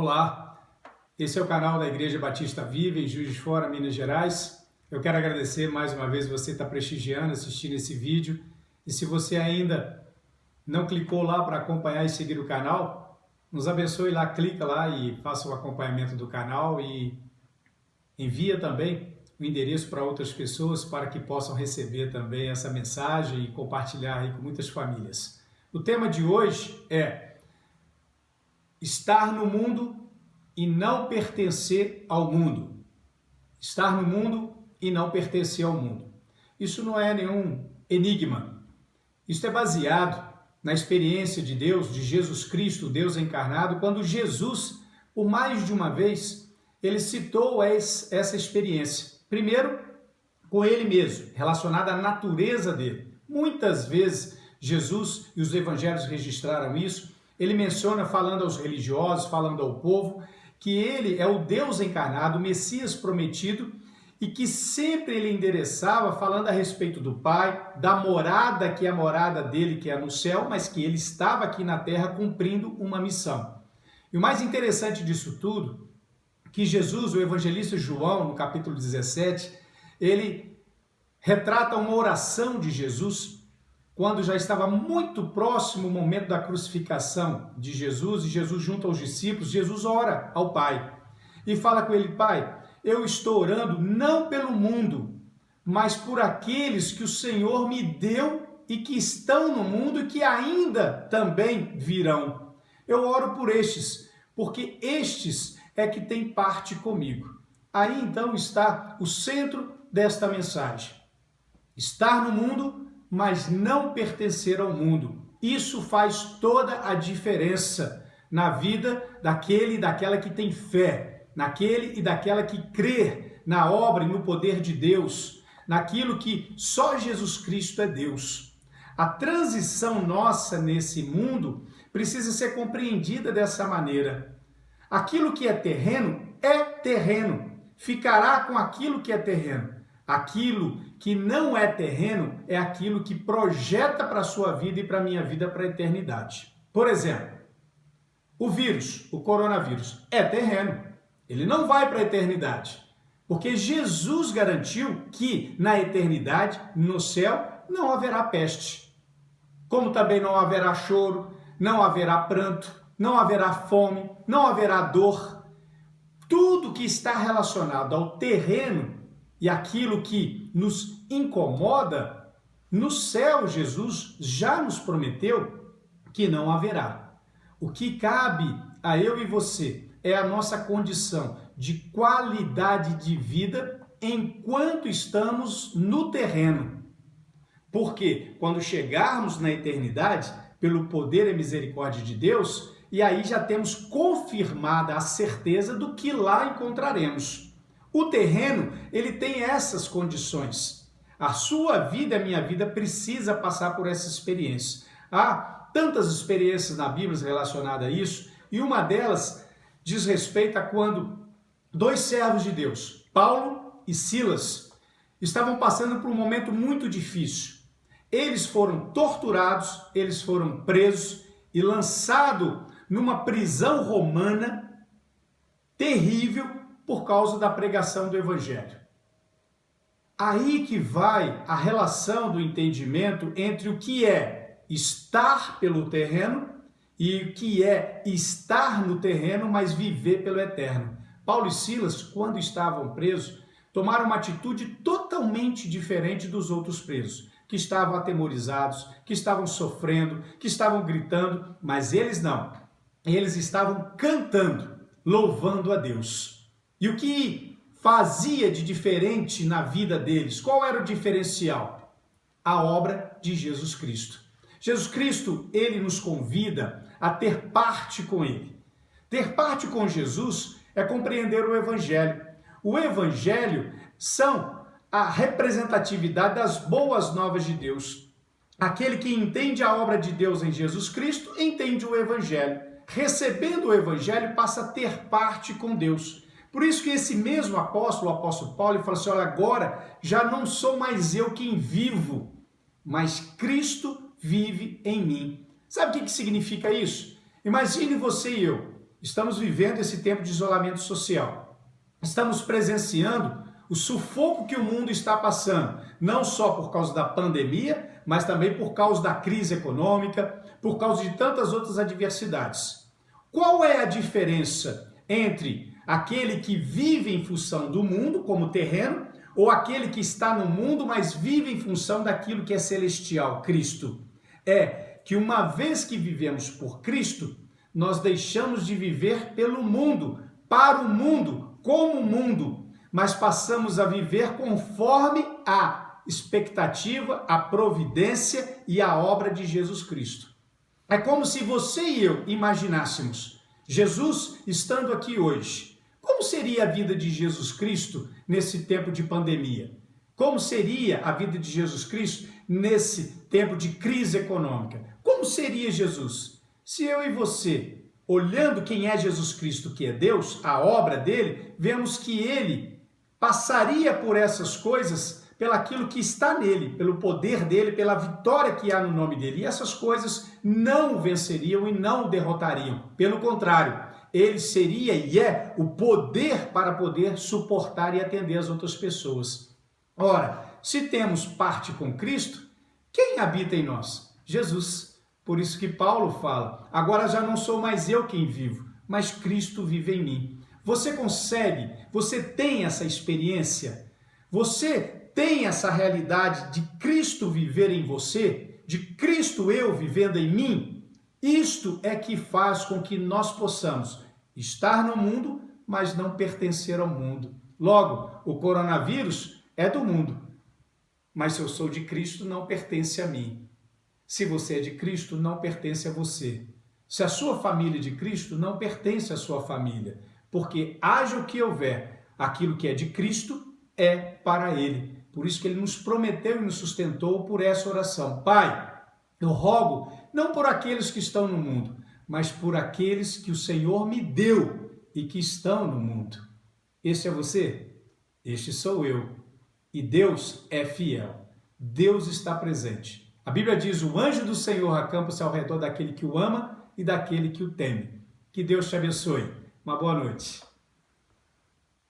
Olá, esse é o canal da Igreja Batista Viva em Juiz de Fora, Minas Gerais. Eu quero agradecer mais uma vez você estar prestigiando, assistindo esse vídeo. E se você ainda não clicou lá para acompanhar e seguir o canal, nos abençoe lá, clica lá e faça o acompanhamento do canal e envia também o endereço para outras pessoas para que possam receber também essa mensagem e compartilhar aí com muitas famílias. O tema de hoje é estar no mundo e não pertencer ao mundo. Estar no mundo e não pertencer ao mundo. Isso não é nenhum enigma. Isso é baseado na experiência de Deus, de Jesus Cristo, Deus encarnado, quando Jesus, por mais de uma vez, ele citou essa experiência. Primeiro, com ele mesmo, relacionada à natureza dele. Muitas vezes, Jesus e os evangelhos registraram isso. Ele menciona, falando aos religiosos, falando ao povo, que ele é o Deus encarnado, o Messias prometido, e que sempre ele endereçava falando a respeito do Pai, da morada que é a morada dele, que é no céu, mas que ele estava aqui na terra cumprindo uma missão. E o mais interessante disso tudo, que Jesus, o evangelista João, no capítulo 17, ele retrata uma oração de Jesus, quando já estava muito próximo o momento da crucificação de Jesus, e Jesus junto aos discípulos, Jesus ora ao Pai e fala com ele: Pai, eu estou orando não pelo mundo, mas por aqueles que o Senhor me deu e que estão no mundo e que ainda também virão. Eu oro por estes, porque estes é que têm parte comigo. Aí então está o centro desta mensagem. Estar no mundo, mas não pertencer ao mundo. Isso faz toda a diferença na vida daquele e daquela que tem fé, naquele e daquela que crê na obra e no poder de Deus, naquilo que só Jesus Cristo é Deus. A transição nossa nesse mundo precisa ser compreendida dessa maneira. Aquilo que é terreno, ficará com aquilo que é terreno. Aquilo que não é terreno é aquilo que projeta para a sua vida e para a minha vida para a eternidade. Por exemplo, o vírus, o coronavírus, é terreno. Ele não vai para a eternidade. Porque Jesus garantiu que na eternidade, no céu, não haverá peste. Como também não haverá choro, não haverá pranto, não haverá fome, não haverá dor. Tudo que está relacionado ao terreno e aquilo que nos incomoda, no céu Jesus já nos prometeu que não haverá. O que cabe a eu e você é a nossa condição de qualidade de vida enquanto estamos no terreno. Porque quando chegarmos na eternidade, pelo poder e misericórdia de Deus, e aí já temos confirmada a certeza do que lá encontraremos. O terreno, ele tem essas condições. A sua vida e a minha vida precisa passar por essa experiência. Há tantas experiências na Bíblia relacionadas a isso, e uma delas diz respeito a quando dois servos de Deus, Paulo e Silas, estavam passando por um momento muito difícil. Eles foram torturados, eles foram presos e lançados numa prisão romana terrível por causa da pregação do Evangelho. Aí que vai a relação do entendimento entre o que é estar pelo terreno e o que é estar no terreno, mas viver pelo eterno. Paulo e Silas, quando estavam presos, tomaram uma atitude totalmente diferente dos outros presos, que estavam atemorizados, que estavam sofrendo, que estavam gritando, mas eles não. Eles estavam cantando, louvando a Deus. E o que fazia de diferente na vida deles? Qual era o diferencial? A obra de Jesus Cristo. Jesus Cristo, ele nos convida a ter parte com ele. Ter parte com Jesus é compreender o Evangelho. O Evangelho são a representatividade das boas novas de Deus. Aquele que entende a obra de Deus em Jesus Cristo, entende o Evangelho. Recebendo o Evangelho, passa a ter parte com Deus. Por isso que esse mesmo apóstolo, o apóstolo Paulo, ele fala assim: olha, agora já não sou mais eu quem vivo, mas Cristo vive em mim. Sabe o que significa isso? Imagine você e eu, estamos vivendo esse tempo de isolamento social. Estamos presenciando o sufoco que o mundo está passando, não só por causa da pandemia, mas também por causa da crise econômica, por causa de tantas outras adversidades. Qual é a diferença entre aquele que vive em função do mundo, como terreno, ou aquele que está no mundo, mas vive em função daquilo que é celestial, Cristo? É que uma vez que vivemos por Cristo, nós deixamos de viver pelo mundo, para o mundo, como o mundo, mas passamos a viver conforme a expectativa, a providência e a obra de Jesus Cristo. É como se você e eu imaginássemos Jesus estando aqui hoje. Como seria a vida de Jesus Cristo nesse tempo de pandemia? Como seria a vida de Jesus Cristo nesse tempo de crise econômica? Como seria Jesus? Se eu e você, olhando quem é Jesus Cristo, que é Deus, a obra dele, vemos que ele passaria por essas coisas pelaquilo que está nele, pelo poder dele, pela vitória que há no nome dele. E essas coisas não o venceriam e não o derrotariam. Pelo contrário, ele seria e é o poder para poder suportar e atender as outras pessoas. Ora, se temos parte com Cristo, quem habita em nós? Jesus. Por isso que Paulo fala, agora já não sou mais eu quem vivo, mas Cristo vive em mim. Você consegue, você tem essa experiência, você tem essa realidade de Cristo viver em você, de Cristo eu vivendo em mim? Isto é que faz com que nós possamos estar no mundo, mas não pertencer ao mundo. Logo, o coronavírus é do mundo, mas se eu sou de Cristo, não pertence a mim. Se você é de Cristo, não pertence a você. Se a sua família é de Cristo, não pertence à sua família. Porque haja o que houver, aquilo que é de Cristo é para Ele. Por isso que Ele nos prometeu e nos sustentou por essa oração. Pai, eu rogo não por aqueles que estão no mundo, mas por aqueles que o Senhor me deu e que estão no mundo. Este é você? Este sou eu. E Deus é fiel. Deus está presente. A Bíblia diz, o anjo do Senhor acampa-se ao redor daquele que o ama e daquele que o teme. Que Deus te abençoe. Uma boa noite.